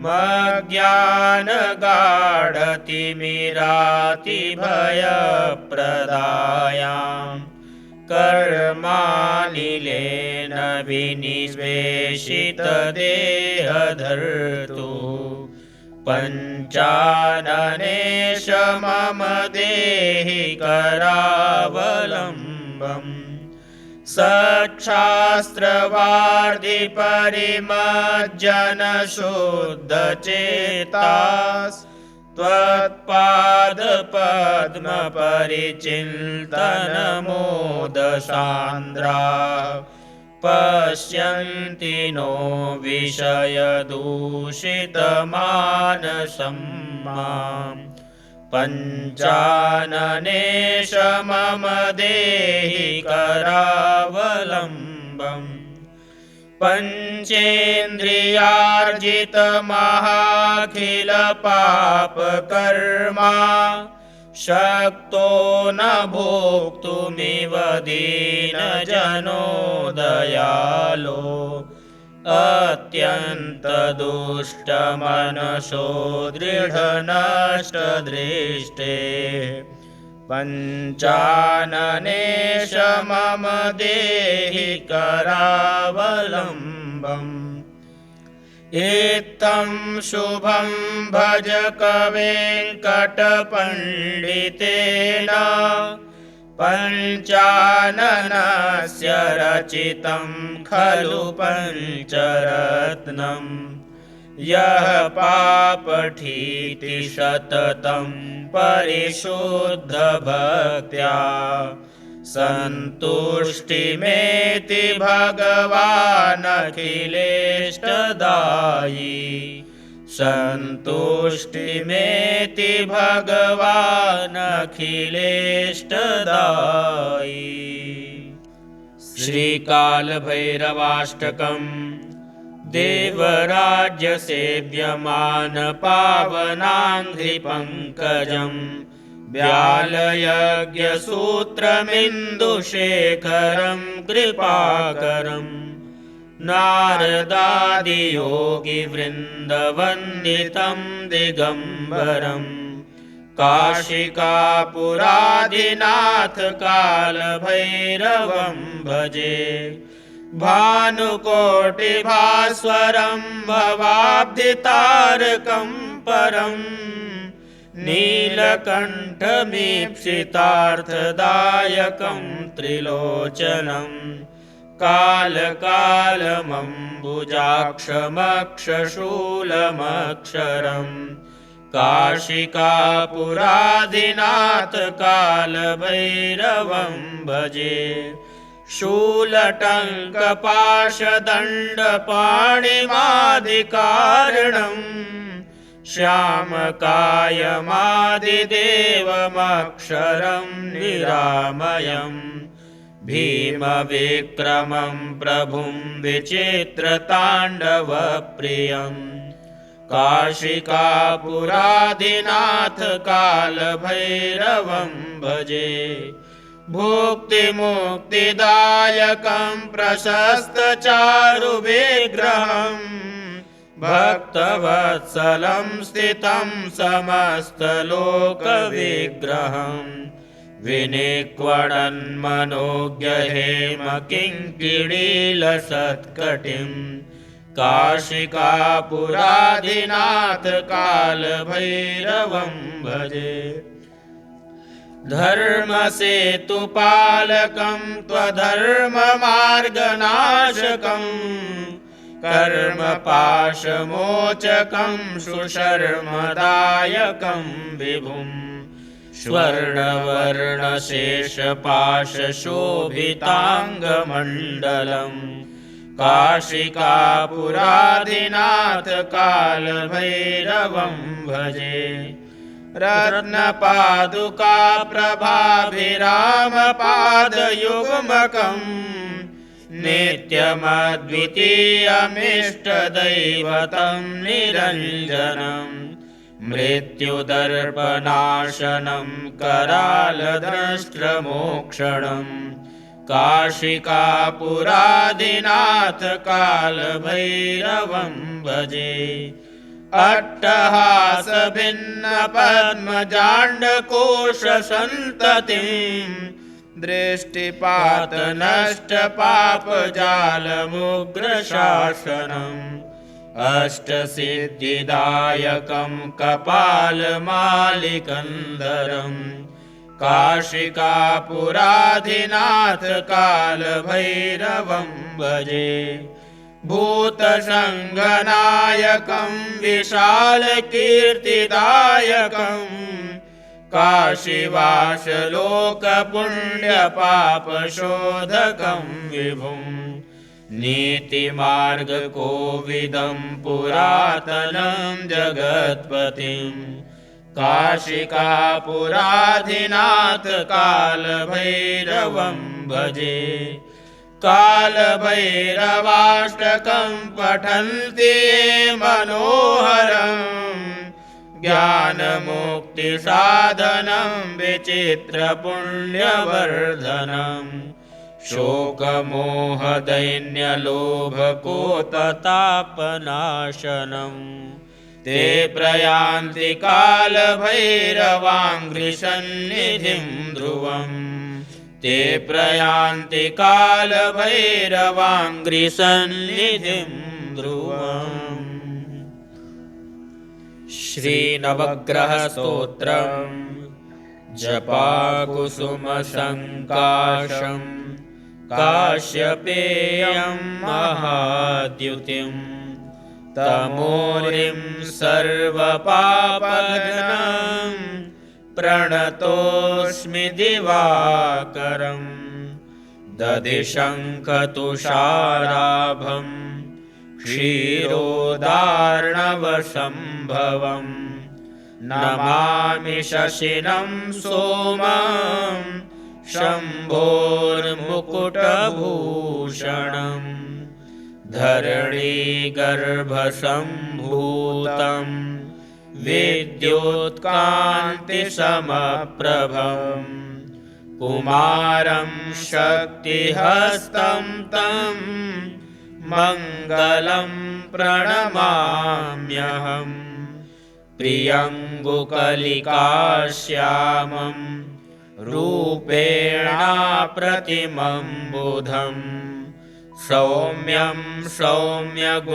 मज्ञानगाढतिमिरातिभयप्रदायां कर्मालिलेन विनिवेशितदेहधर्तु पञ्चाननेश मम देहि करावलम्बम् सच्छास्त्रवार्धिपरिमज्जनशुद्धचेतास् त्वत्पादपद्मपरिचिन्तनमोदसान्द्रा पश्यन्ति नो विषयदूषितमानसं माम् पञ्चाननेश मम देहि करावलम्बम् पञ्चेन्द्रियार्जितमहाखिलपापकर्मा शक्तो न भोक्तुमिव दीनजनो दयालो अत्यन्तदुष्टमनसो दृढनष्टदृष्टे पञ्चाननेश मम देहि करावलम्बम् इत्थं शुभं भज कवेङ्कटपण्डितेन पञ्चाननस्य रचितं खलु पञ्चरत्नम् यः पापठीति सततं परिशुद्धभक्त्या सन्तुष्टिमेति भगवानखिलेष्टदायी सन्तुष्टिमेति भगवानखिलेष्टदायी। श्रीकालभैरवाष्टकम् देवराज्यसेव्यमानपावनाङ्घ्रिपङ्कजम् व्यालयज्ञसूत्रमिन्दुशेखरं कृपाकरम् नारदादियोगिवृन्दवन्दितं दिगम्बरम् काशिकापुरादिनाथकालभैरवं भजे भानुकोटिभास्वरं भवाब्धितारकं परम् नीलकण्ठमीप्सितार्थदायकं त्रिलोचनम् कालकालमम्बुजाक्षमक्षशूलमक्षरम् काशिकापुरादिनाथकालभैरवं भजे शूलटङ्कपाशदण्डपाणिमादिकारणम् श्यामकायमादिदेवमक्षरं निरामयम् भीमविक्रमं प्रभुं विचित्रताण्डवप्रियम् काशिकापुरादिनाथकालभैरवं भजे भुक्तिमुक्तिदायकं प्रशस्तचारुविग्रहम् भक्तवत्सलं स्थितं समस्तलोकविग्रहम् विनिक्वणन्मनोज्ञहेमकिङ्किणीलसत्कटिम् काशिकापुरादिनाथकालभैरवं भजे धर्मसेतुपालकं त्वधर्ममार्गनाशकम् कर्मपाशमोचकं सुशर्मदायकं विभुम् स्वर्णवर्णशेषपाशशोभिताङ्गमण्डलम् काशिकापुरादिनाथकालभैरवं भजे रत्नपादुकाप्रभाभिरामपादयुग्मकम् नित्यमद्वितीयमिष्टदैवतं निरञ्जनम् मृत्युदर्पनाशनं करालदंष्ट्रमोक्षणम् काशिकापुरादिनाथकालभैरवं भजे अट्टहासभिन्नपद्मजाण्डकोशसन्ततिम् दृष्टिपातनष्टपापजालमुग्रशासनम् अष्टसिद्धिदायकं कपालमालिकन्दरम् काशिकापुरादिनाथकालभैरवं भजे भूतसङ्गनायकं विशालकीर्तिदायकं काशीवासलोकपुण्यपापशोधकं विभुं नीतिमार्गकोविदं पुरातनं जगत्पतिं काशिकापुराधिनाथ कालभैरवं भजे। कालभैरवाष्टकं पठन्ति ये मनोहरं ज्ञानमुक्तिसाधनं विचित्रपुण्यवर्धनं शोकमोहदैन्यलोभकोततापनाशनं ते प्रयान्ति कालभैरवाङ्घ्रिसन्निधिं ध्रुवम् ते प्रयान्ति कालभैरवाङ्घ्रिसन्निधिं ध्रुवम्। श्रीनवग्रहस्तोत्रम् जपाकुसुमसङ्काशं काश्यपेयं महाद्युतिं तमोरिं सर्वपापघ्नं प्रणतोऽस्मि दिवाकरं दधिशङ्खतुषाराभं क्षीरोदार्णवसम्भवं नमामि शशिनं सोमं शम्भोर्मुकुटभूषणं धरणीगर्भसम्भूतं विद्योत्कान्तिसमप्रभं कुमारं शक्तिहस्तं तं मङ्गलं प्रणमाम्यहम् प्रियङ्गुकलिकाश्यामं रूपेणाप्रतिमं बुधं सौम्यं सौम्यगुणोपेतं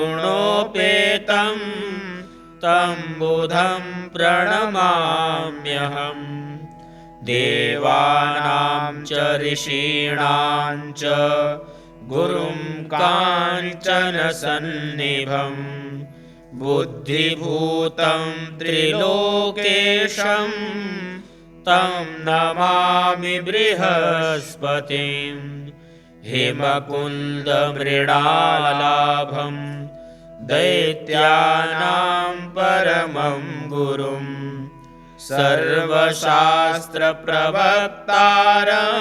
तं बुधं प्रणमाम्यहम् देवानां च ऋषीणां च गुरुं काञ्चनसन्निभं बुद्धिभूतं त्रिलोकेशं तं नमामि बृहस्पतिं हिमकुन्दमृणालाभं दैत्यानां परमं गुरुं सर्वशास्त्रप्रवक्तारं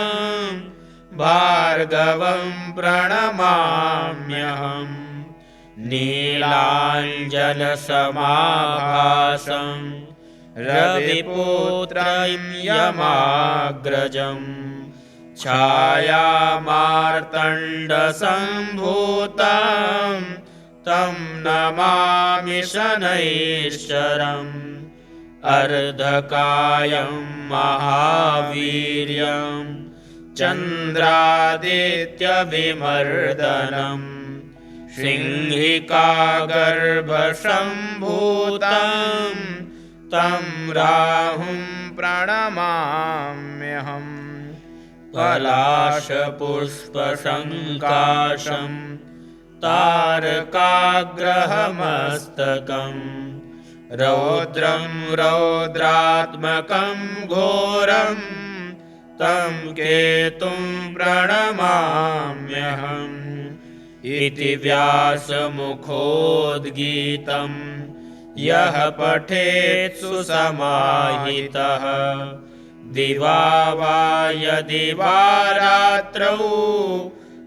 भार्गवं प्रणमाम्यहम् नीलाञ्जनसमाभासं रविपुत्रं यमाग्रजं छायामार्तण्डसम्भूतं तं नमामि शनैश्चरम् अर्धकायं महावीर्यं चन्द्रादित्यभिमर्दनं सिंहिकागर्भसम्भूतं तं राहुं प्रणमाम्यहम् पलाशपुष्पसङ्काशं तारकाग्रहमस्तकम् रौद्रं रौद्रात्मकं घोरं तं केतुं प्रणमाम्यहम् इति व्यासमुखोद्गीतं यः पठेत् सुसमाहितः दिवा वा यदि वा रात्रौ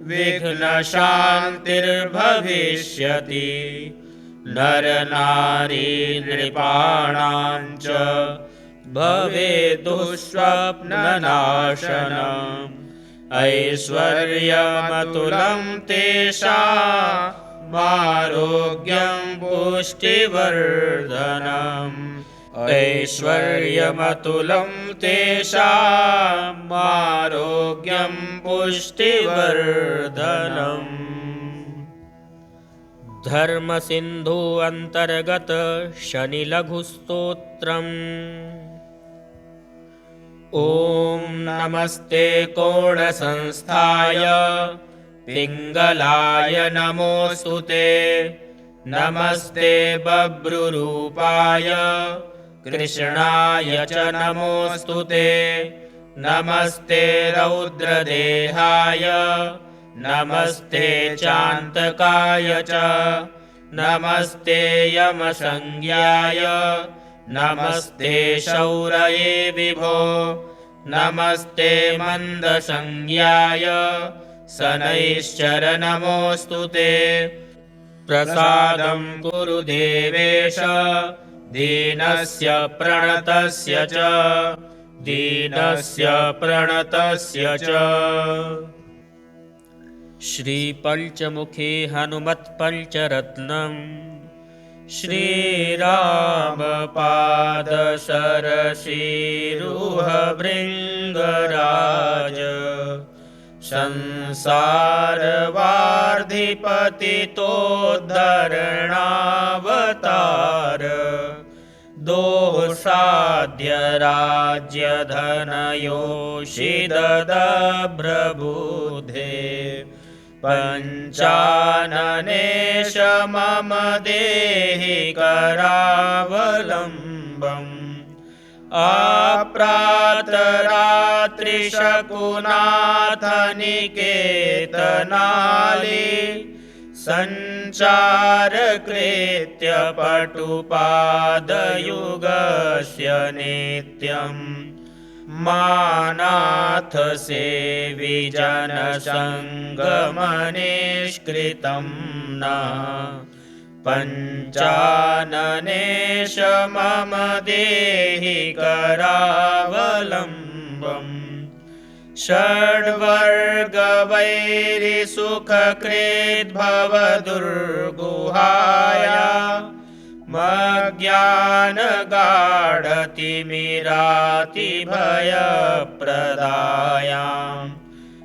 विघ्नशान्तिर्भविष्यति नरनारी नृपाणां च भवेत् दुःस्वप्ननाशनम् ऐश्वर्यमतुलं तेषामारोग्यं पुष्टिवर्धनम् ऐश्वर्यमतुलं तेषामारोग्यं पुष्टिवर्धनम्। धर्मसिन्धु अन्तर्गत शनिलघुस्तोत्रम्। ॐ नमस्ते कोणसंस्थाय पिङ्गलाय नमोऽस्तु ते। नमस्ते बभ्रुरूपाय कृष्णाय च नमोऽस्तु ते। नमस्ते रौद्रदेहाय नमस्ते चान्तकाय च। नमस्ते यमसंज्ञाय नमस्ते शौरये विभो। नमस्ते मन्दसंज्ञाय शनैश्चर नमोऽस्तु ते। प्रसादं कुरु देवेश दीनस्य प्रणतस्य च। दीनस्य प्रणतस्य च। श्रीपञ्चमुखे हनुमत्पञ्चरत्नम् श्रीरामपादसरसीरुहभृङ्गराज संसारवार्धिपतितोद्धरणावतार। दोषाद्य राज्यधनयोषिददभ्रबुधे। पञ्चाननेश मम देहि करावलम्बम्। आप्रातरात्रिशकुनाथनिकेतनाले सञ्चारकृत्य पटुपादयुगस्य नित्यम्। मानाथ सेवि जनसङ्गमनिष्कृतं न। पञ्चाननेश मम देहि करावलम्बम्। षड्वर्गवैरिसुखकृद्भवदुर्गुहाय मज्ञानगाढतिमिरातिभयप्रदायां।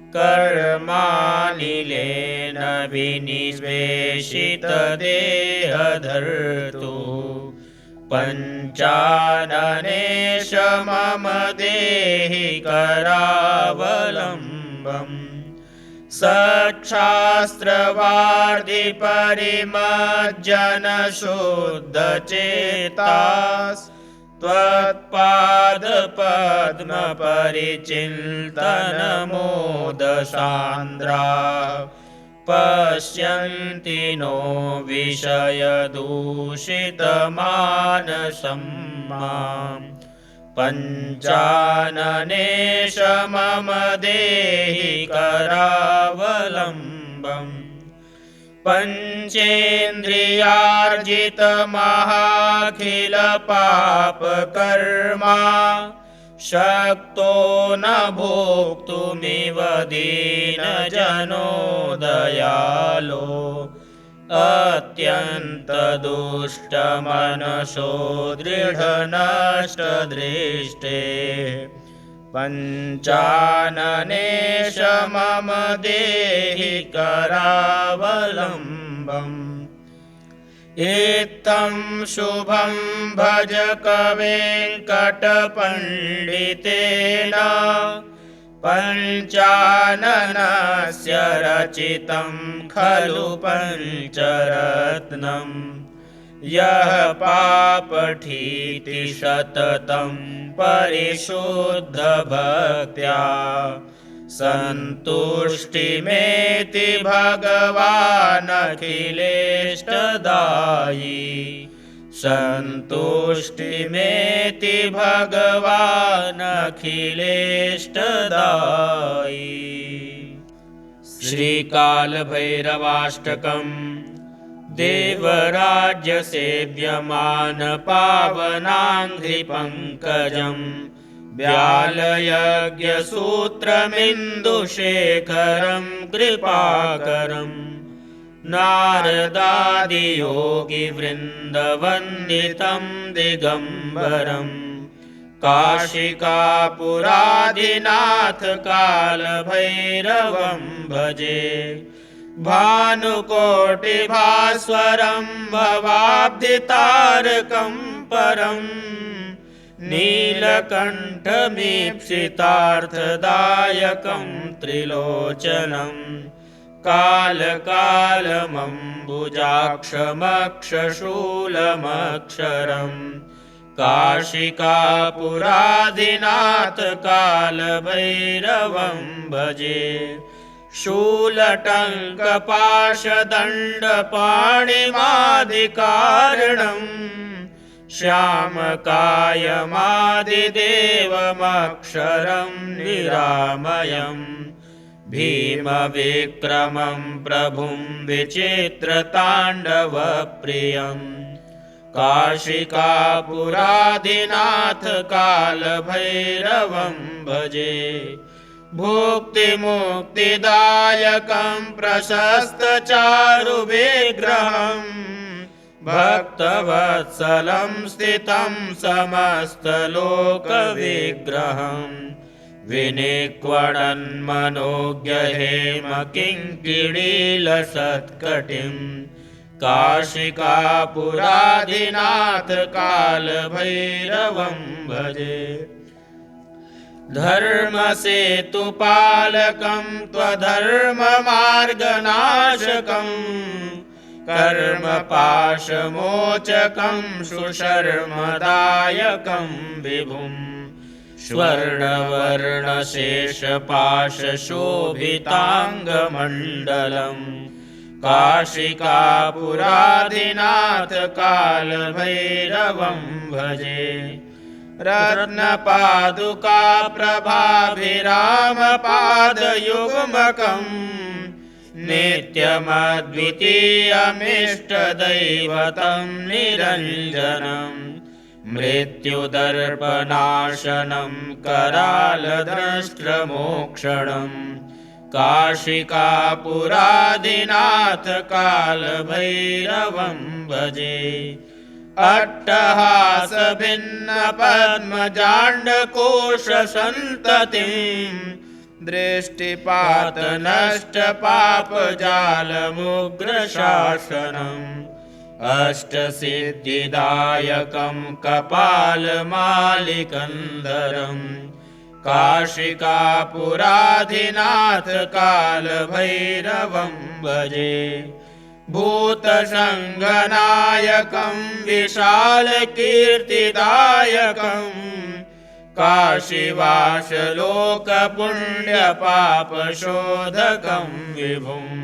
कर्मानिलेन विनिवेशितदेहधर्तु। पञ्चाननेश मम देहि करावलम्बम्। सच्छास्त्रवार्धिपरिमज्जनशुद्धचेतास्। त्वत्पादपद्मपरिचिन्तनमोदसान्द्रा। पश्यन्ति नो विषयदूषितमानसं माम्। पञ्चाननेश मम देहि करावलम्बम्। पञ्चेन्द्रियार्जितमहाखिलपापकर्मा शक्तो न भोक्तुमिव दीनजनो दयालो। अत्यन्तदुष्टमनसो दृढनष्टदृष्टे। पञ्चाननेश मम देहि करावलम्बम्। इत्थं शुभं भज कवेङ्कटपण्डितेन। पञ्चाननस्य रचितं खलु पञ्चरत्नम्। यः पापठीति सततं परिशुद्धभक्त्या। सन्तुष्टिमेति भगवान् अखिलेष्टदायी। सन्तुष्टिमेति भगवान् अखिलेष्टदायी। श्रीकालभैरवाष्टकम् देवराज्यसेव्यमान पावनाङ्घ्रिपङ्कजम्। व्यालयज्ञसूत्रमिन्दुशेखरं कृपाकरम्। नारदादियोगिवृन्दवन्दितं दिगम्बरम्। काशिकापुरादिनाथ कालभैरवं भजे। भानुकोटिभास्वरं भवाब्धितारकं परम्। नीलकण्ठमीप्सितार्थदायकं त्रिलोचनं। कालकालमम्बुजाक्षमक्षशूलमक्षरम् काशिकापुराधिनाथ कालभैरवं भजे शूलटङ्कपाशदण्डपाणिमादिकारणम् श्यामकायमादिदेवमक्षरं निरामयम् भीमविक्रमं प्रभुं विचित्रताण्डवप्रियम् काशिकापुराधिनाथ कालभैरवं भजे भुक्तिमुक्तिदायकं प्रशस्तचारुविग्रहम् भक्तवत्सलं स्थितं समस्तलोकविग्रहम् विनिक्वणन्मनोज्ञहेमकिङ्किणीलसत्कटिम् काशिकापुराधिनाथ कालभैरवं भजे धर्मसेतुपालकं त्वधर्ममार्गनाशकम् कर्मपाशमोचकं सुशर्मदायकं विभुम् स्वर्णवर्णशेषपाशशोभिताङ्गमण्डलम् काशिकापुराधिनाथ कालभैरवं भजे रत्नपादुकाप्रभाभिरामपादयुग्मकम् नित्यमद्वितीयमिष्टदैवतं निरञ्जनम् मृत्युदर्पनाशनं करालदंष्ट्रमोक्षणम् काशिकापुराधिनाथ कालभैरवं भजे अट्टहासभिन्नपद्मजाण्डकोशसन्ततिम् दृष्टिपातनष्टपापजालमुग्रशासनम् अष्टसिद्धिदायकं कपालमालिकन्धरम् काशिकापुराधिनाथ कालभैरवं भजे भूतसङ्गनायकं विशालकीर्तिदायकम् काशीवासलोकपुण्यपापशोधकं विभुम्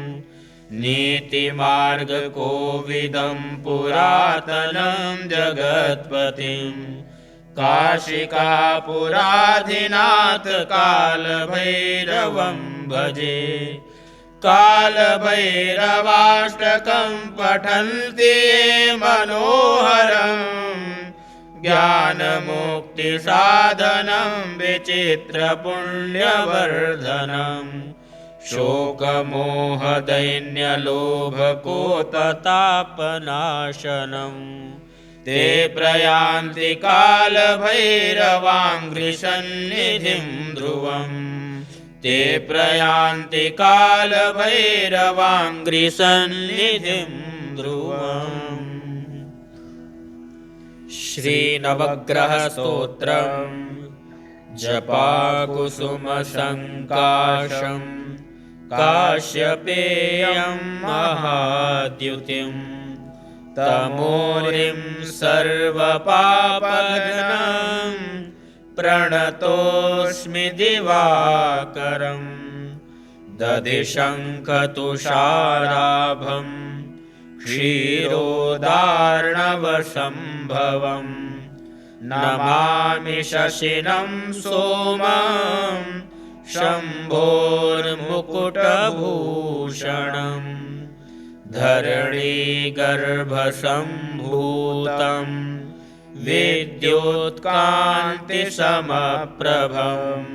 नीतिमार्गकोविदं पुरातनं जगत्पतिम् काशिकापुराधिनाथ कालभैरवं भजे कालभैरवाष्टकं पठन्ति ये मनोहरम् ज्ञानमुक्तिसाधनं विचित्रपुण्यवर्धनम् शोकमोहदैन्यलोभकोततापनाशनम् ते प्रयान्ति कालभैरवाङ्घ्रिसन्निधिं ध्रुवम् ते प्रयान्ति कालभैरवाङ्घ्रिसन्निधिं ध्रुवम् श्रीनवग्रहस्तोत्रम् जपाकुसुमसङ्काशम् काश्यपेयं महाद्युतिम् तमोरिं सर्वपापघ्नं प्रणतोऽस्मि दिवाकरम् दधिशङ्खतुषाराभं क्षीरोदार्णवसम्भवम् नमामि शशिनं सोमं शम्भोर्मुकुटभूषणम् धरणीगर्भसम्भूतं विद्युत्कान्तिसमप्रभम्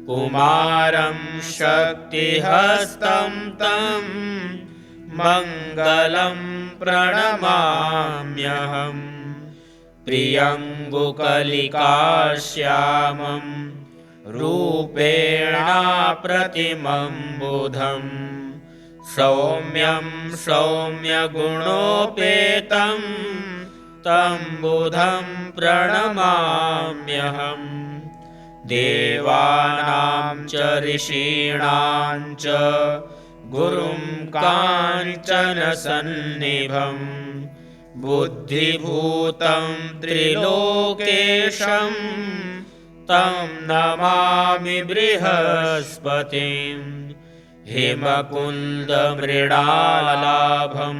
कुमारं शक्तिहस्तं तं मङ्गलं प्रणमाम्यहम् प्रियङ्गुकलिकाश्यामं रूपेणाप्रतिमं बुधम् सौम्यं सौम्यगुणोपेतं तं बुधं प्रणमाम्यहम् देवानां च ऋषीणां च गुरुं काञ्चनसन्निभं बुद्धिभूतं त्रिलोकेशं तं नमामि बृहस्पतिं हिमकुन्दमृडालाभं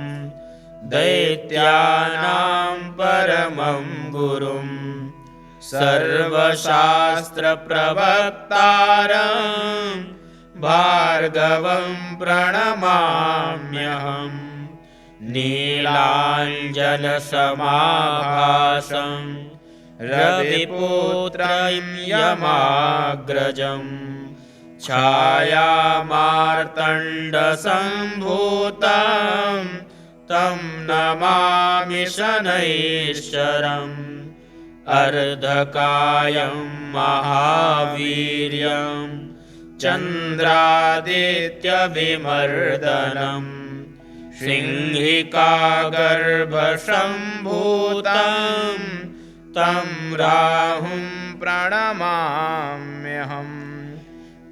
दैत्यानां परमं गुरुं सर्वशास्त्रप्रवक्तारं भार्गवं प्रणमाम्यहम् नीलाञ्जनसमाभासं रविपुत्रं यमाग्रजं छायामार्तण्डसम्भूतं तं नमामि शनैश्चरम् अर्धकायं महावीर्यं चन्द्रादित्यविमर्दनं सिंहिकागर्भसम्भूतं तं राहुं प्रणमाम्यहम्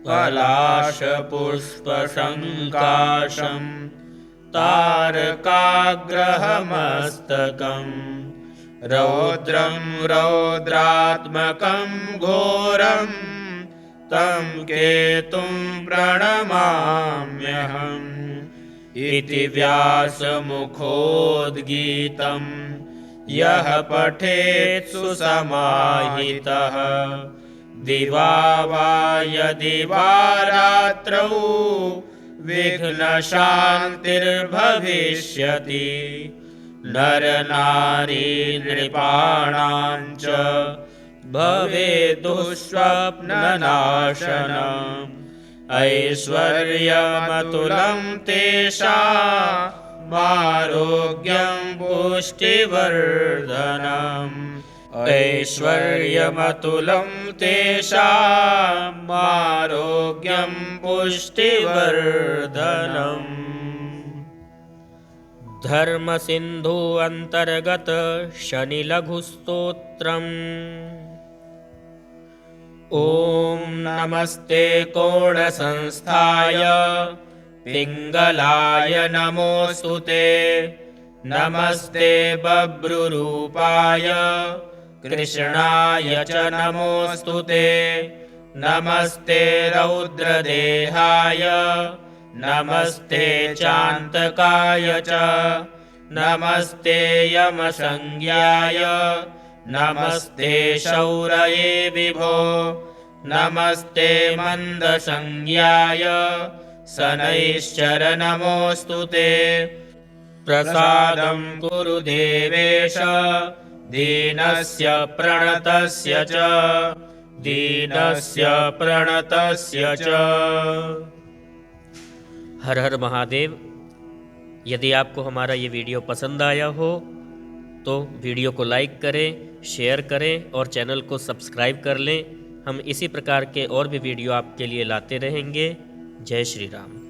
पलाशपुष्पसङ्काशं तारकाग्रहमस्तकम् रौद्रं रौद्रात्मकं घोरं तं केतुं प्रणमाम्यहम् इति व्यासमुखोद्गीतं यः पठेत् सुसमाहितः दिवा वा यदि वा रात्रौ विघ्नशान्तिर्भविष्यति नरनारी नृपाणां च भवेत् दुःस्वप्ननाशनम् ऐश्वर्यमतुलं तेषाम् आरोग्यं पुष्टिवर्धनम् ऐश्वर्यमतुलं तेषाम् आरोग्यं पुष्टिवर्धनम्। धर्मसिन्धु अन्तर्गत शनिलघुस्तोत्रम्। ॐ नमस्ते कोणसंस्थाय पिङ्गलाय नमोऽस्तु ते। नमस्ते बभ्रुरूपाय कृष्णाय च नमोऽस्तु ते। नमस्ते रौद्रदेहाय नमस्ते चान्तकाय च। नमस्ते यमसंज्ञाय नमस्ते शौरये विभो। नमस्ते मन्दसंज्ञाय शनैश्चर नमोऽस्तु ते। प्रसादं कुरु देवेश दीनस्य प्रणतस्य च दीनस्य प्रणतस्य च। हर हर महादेव। यदि आपको हमारा ये वीडियो पसंद आया हो तो वीडियो को लाइक करें, शेयर करें और चैनल को सब्सक्राइब कर लें। हम इसी प्रकार के और भी वीडियो आपके लिए लाते रहेंगे। जय श्री राम।